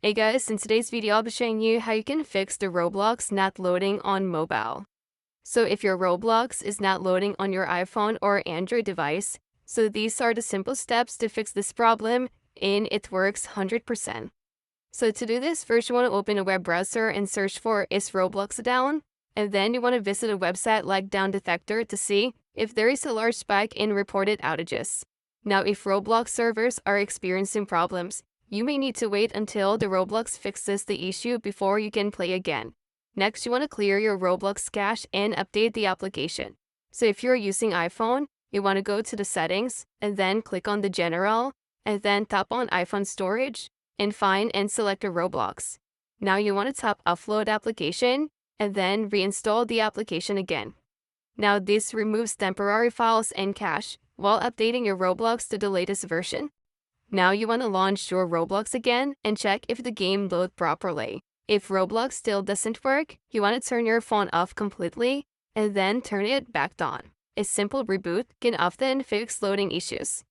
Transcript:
Hey guys, in today's video I'll be showing you how you can fix the Roblox not loading on mobile. So if your Roblox is not loading on your iPhone or Android device, so these are the simple steps to fix this problem and it works 100%. So to do this, first you want to open a web browser and search for "Is Roblox down?" And then you want to visit a website like Down Detector to see if there is a large spike in reported outages. Now if Roblox servers are experiencing problems, you may need to wait until the Roblox fixes the issue before you can play again. Next, you want to clear your Roblox cache and update the application. So if you're using iPhone, you want to go to the settings and then click on the general and then tap on iPhone storage and find and select a Roblox. Now you want to tap upload application and then reinstall the application again. Now this removes temporary files and cache while updating your Roblox to the latest version. Now you want to launch your Roblox again and check if the game loads properly. If Roblox still doesn't work, you want to turn your phone off completely and then turn it back on. A simple reboot can often fix loading issues.